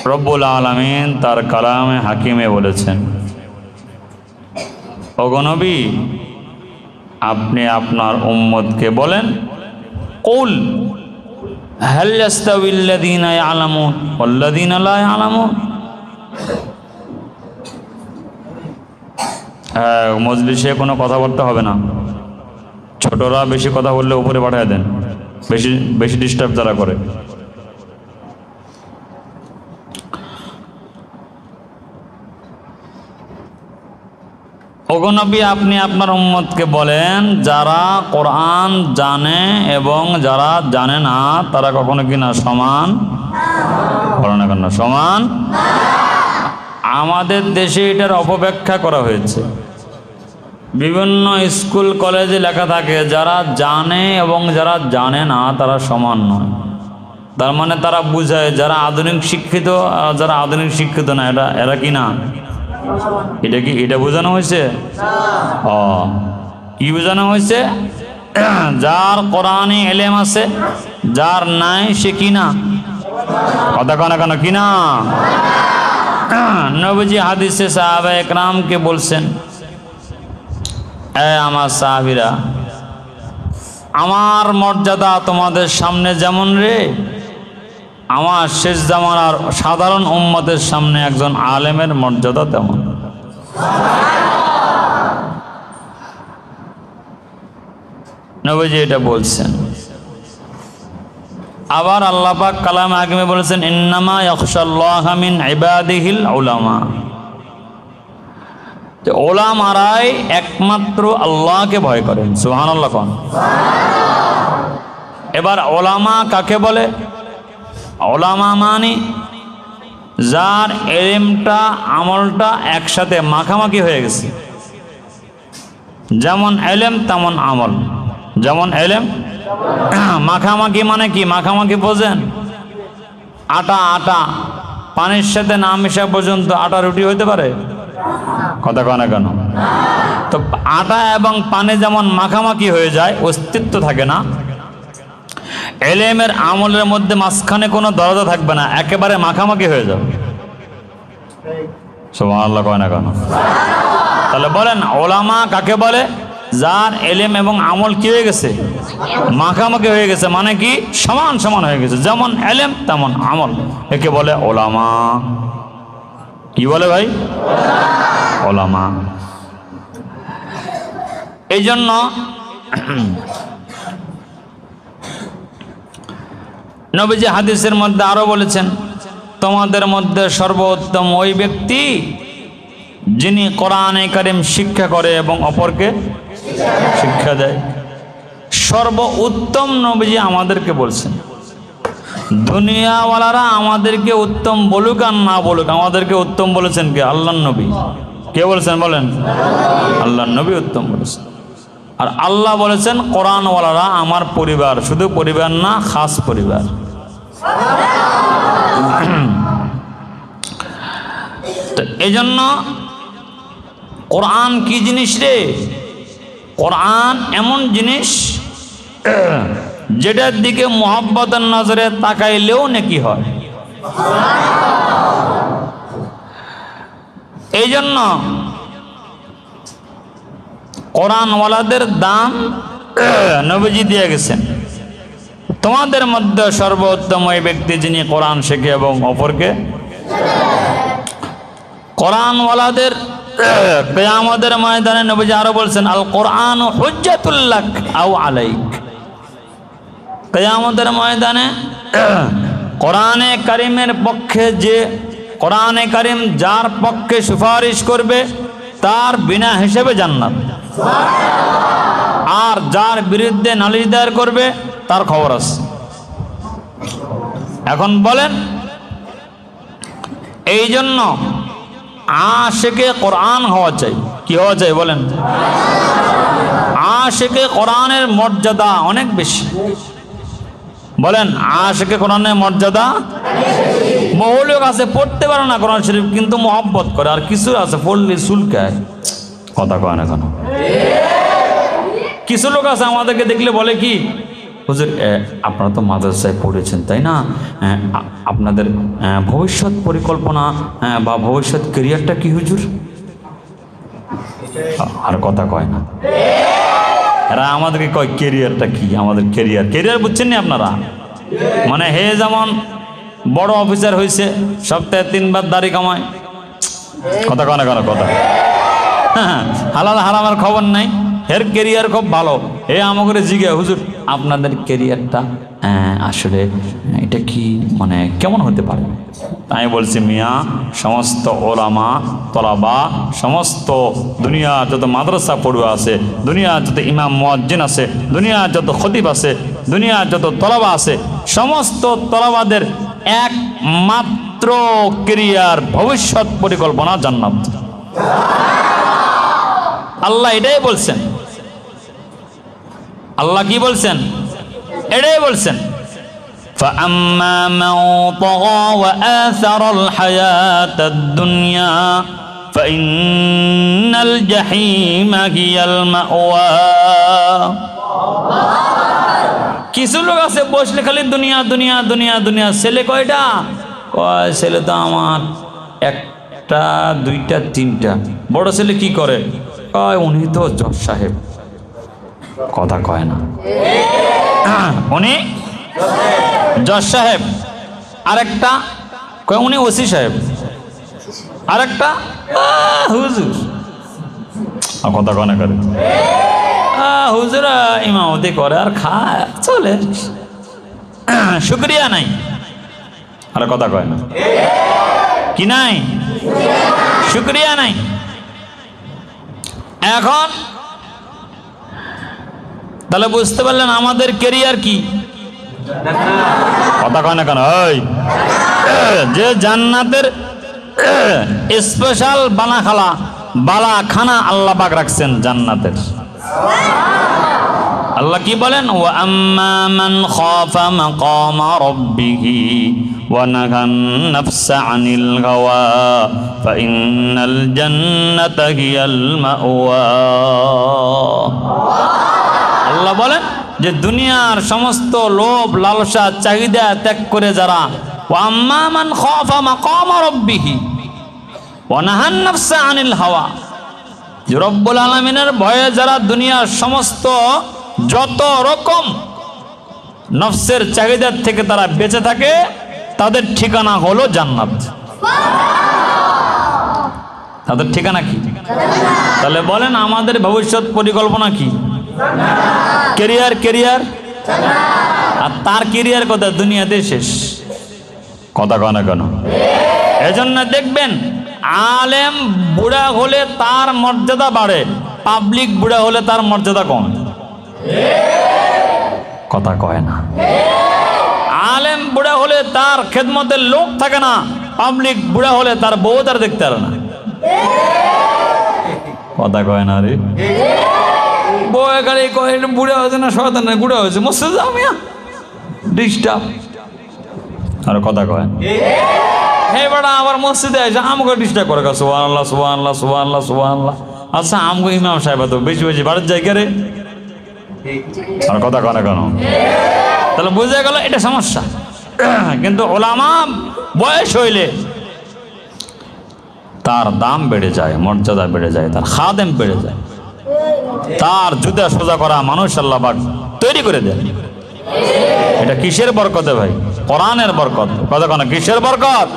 রব্বুল আলামিন তার কালামে হাকিমে বলেছেন, ওগো নবী আপনি আপনার উম্মতকে বলেন, কুল হাল ইয়াস্তাবিল্লাযীনা ইয়ালামুন ওয়াল্লাযীনা লা ইয়ালামুন। মজলিসে কোনো কথাবার্তা হবে না, ছোটরা বেশি কথা বললে উপরে পাঠিয়ে দেন, বেশি ডিস্টার্ব যারা করে। ওগো নবী আপনি আপনার উম্মতকে বলেন, যারা কোরআন জানে এবং যারা জানে না তারা কখনো কিনা সমান, বলো না কেন সমান। আমাদের দেশে এটার অপব্যাখ্যা করা হয়েছে। বিভিন্ন স্কুল কলেজে লেখা থাকে যারা জানে এবং যারা জানে না তারা সমান নয়। তার মানে তারা বুঝায় যারা আধুনিক শিক্ষিত আর যারা আধুনিক শিক্ষিত না এরা কি না, এটা কি এটা বোঝানো হয়েছে? কি বোঝানো হয়েছে? যার কোরআনে এলেম আছে, যার নাই সে কি না, কথা কনা কেন কি না। নবীজি হাদিসে সাহাবা একরামকে বলছেন, আমার সাহাবীরা, আমার মর্যাদা তোমাদের সামনে যেমন রে, আমার শেষ জামানার সাধারণ উম্মতের সামনে একজন আলেমের মর্যাদা তেমন। নবীজি এটা বলছেন। আবার আল্লাহ পাক কালামে হাকিমে বলেছেন, ইন্নামা ইয়াখশাল্লাহা মিন ইবাদিহিল উলামা। যে ওলামারাই একমাত্র আল্লাহকে ভয় করেন। সুবহানাল্লাহ কোন। এবার ওলামা কাকে বলে? ওলামা মানে যার এলেমটা আমলটা একসাথে মাখামাখি হয়ে গেছে। যেমন এলেম তেমন আমল, যেমন এলেম মাখামাখি মানে কি? মাখামাখি বোঝেন? আটা আটা পানির সাথে না মেশা পর্যন্ত আটা রুটি হইতে পারে? কথা কয় না কেন? তো আটা এবং পানি যেমন মাখামাখি হয়ে যায়, অস্তিত্ব থাকে না, এলেমের আমলের মধ্যে মাঝখানে কোনো দরজা থাকবে না, একেবারে মাখামাখি হয়ে যাবে। সুবহানাল্লাহ কয় না কেন? তাহলে বলেন ওলামা কাকে বলে? যার এলেম এবং আমল কি হয়ে গেছে? মাখামাখি হয়ে গেছে, মানে কি সমান সমান হয়ে গেছে, যেমন এলেম তেমন আমল, একে বলে ওলামা। কি বলে ভাই? ওলামা। এই জন্য নবীজি হাদিসের মধ্যে আরো বলেছেন, তোমাদের মধ্যে সর্বোত্তম ওই ব্যক্তি যিনি কোরআনে কারীম শিক্ষা করে এবং অপরকে শিক্ষা দেয়। সর্বোত্তম নবীজি আমাদেরকে বলছেন। দুনিয়াওয়ালারা আমাদেরকে উত্তম বলুক আর না বলুক, আমাদেরকে উত্তম বলেছেন কে? আল্লাহর নবী। কে বলেছেন বলেন? আল্লাহর নবী উত্তম বলেছেন। আর আল্লাহ বলেছেন কোরআনওয়ালারা আমার পরিবার, শুধু পরিবার না, খাস পরিবার। তো এই জন্য কোরআন কি জিনিস রে? কোরআন এমন জিনিস যেটার দিকে মুহাব্বতের নজরে তাকাইলেও নেকি হয়। এই জন্য কোরআনওয়ালাদের দাম নবীজি দিয়ে গেছেন। তোমাদের মধ্যে সর্বোত্তম ওই ব্যক্তি যিনি কোরআন শেখে এবং অপরকে। কোরআনওয়ালাদের কিয়ামতের ময়দানে নবীজি আরো বলছেন, আল কোরআন হুজ্জাতুল লাক আও আলাইক। কিয়ামতের ময়দানে কোরআনে কারীমের পক্ষে যে, কোরআনে কারীম যার পক্ষে সুপারিশ করবে তার বিনা হিসেবে জান্নাত, আর যার বিরুদ্ধে নালিশ দায়ের করবে তার খবর আছে। এখন বলেন, এই জন্য আশিকে কোরআন হওয়া চাই। কি হওয়া চাই বলেন? আশিকে কোরআনের মর্যাদা অনেক বেশি। বলেন আশিকে কোরআনের মর্যাদা। বহু লোক আছে পড়তে পারে না কোরআন শরীফ, কিন্তু মহব্বত করে, আর কিছু আছে পড়লে চুলকায়। কথা কয় না কেন? কিছু লোক আছে আমাদেরকে দেখলে বলে কি, হুজুর আপনারা তো মাদ্রাসায় পড়েছেন তাই না, আপনাদের ভবিষ্যৎ পরিকল্পনা বা ভবিষ্যৎ ক্যারিয়ারটা কি হুজুর? আর কথা কয় না, এরা আমাদেরকে কয় ক্যারিয়ারটা কি, আমাদের ক্যারিয়ার বুঝছেন না আপনারা? মানে হে যেমন বড় অফিসার হয়েছে, সপ্তাহে 3 বার দাড়ি কামায়, কথা কয় না কেন কথা, হালাল হারামের খবর নাই, এর ক্যারিয়ার খুব ভালো। আমাকে জিজ্ঞে হুজুর আপনাদের ক্যারিয়ারটা আসলে এটা কি মানে কেমন হতে পারে? আমি বলছি মিয়া, সমস্ত ওলামা তলাবা, সমস্ত দুনিয়া যত মাদ্রাসা পড়ুয়া আছে, দুনিয়া যত ইমাম মুয়াজ্জিন আছে, দুনিয়া যত খতিব আছে, দুনিয়া যত তলাবা আছে, সমস্ত তলাবাদের একমাত্র ক্যারিয়ার ভবিষ্যৎ পরিকল্পনা জান্নাত। আল্লাহ এটাই বলছেন। আল্লাহ কি বলছেন? এটাই বলছেন, فَأَمَّا مَنْ طَغَى وَآثَرَ الْحَيَاةَ الدُّنْيَا فَإِنَّ الْجَحِيمَ هِيَ الْمَأْوَى। কিছু লোক আছে বসলে খালি দুনিয়া দুনিয়া দুনিয়া দুনিয়া। ছেলে কয়টা? কয় ছেলে তো আমার 1টা 2টা 3টা। বড় ছেলে কি করে? কয় উনি তো জজ সাহেব। কথা কয় না, উনি জজ সাহেব। আরেকটা কয় উনি ওসি সাহেব। আরেকটা হুজুর। কথা কয় না করে, হুজুর ইমামতি করে আর খায় চলে, শুকরিয়া নাই। আর কথা কয় না, কি নাই? শুকরিয়া নাই। এখন তাহলে বুঝতে পারলেন আমাদের ক্যারিয়ার কি? কথা কয় না কেন? ওই যে জান্নাতের স্পেশাল বালা খানা আল্লাহ পাক রাখছেন জান্নাতের। আল্লাহ কি বলেন? ওয়া আম্মা মান খাফা মাকামা রাব্বিহি ওয়া নাহান নাফসা আনিল হাওয়া ফাইন্নাল জান্নাতা হিয়াল মাওয়া। আল্লাহ বলেন যে দুনিয়ার সমস্ত লোভ লালসা চাহিদা ত্যাগ করে যারা, ওয়া আম্মা মান খাফা মাকামা রাব্বিহি ওয়া নাহান নাফসা আনিল হাওয়া, যে রব্বুল আলামিনের ভয়ে যারা দুনিয়ার সমস্ত যত রকম নফসের চাহিদার থেকে তারা বেঁচে থাকে, তাদের ঠিকানা হলো জান্নাত। তাদের ঠিকানা কি? তাহলে বলেন আমাদের ভবিষ্যৎ পরিকল্পনা কি? ক্যারিয়ার। আর তার ক্যারিয়ার কথা দুনিয়াতে শেষ। কথা কয় না কেন? এজন্য দেখবেন আলেম বুড়া হলে তার মর্যাদা বাড়ে, পাবলিক বুড়া হলে তার মর্যাদা কম। কথা কয় না। আলেম বুড়া হলে তার খেদমতের লোক থাকে না, পাবলিক বুড়া হলে তার বউ তার দেখতে পারে না। কথা কয় না রে। বউ গাড়ি কয় বুড়া হয়েছে না শয়তান না বুড়া হয়েছে, মসজিদে যাও মিয়া, ডিস্টার্ব। আর কথা কয় হে বেটা আবার মসজিদে আছে আমাকে ডিস্টার্ব করে, সুবহানাল্লাহ সুবহানাল্লাহ সুবহানাল্লাহ সুবহানাল্লাহ। আচ্ছা আমগো ইমাম সাহেব তো বেশি বেশি বাড়ির জায়গা রে। আর কথা কয় না কেন? তাহলে বুঝে গেল এটা সমস্যা। কিন্তু ওলামা বয়স হইলে তার দাম বেড়ে যায়, মর্যাদা বেড়ে যায়, তার খাদেম বেড়ে যায়, তার জুতা সোজা করা মানুষ আল্লাহ পাক তৈরি করে দেন। এটা কিসের বরকতে ভাই? কোরআনের বরকত। কথা কয় না কিসের বরকত?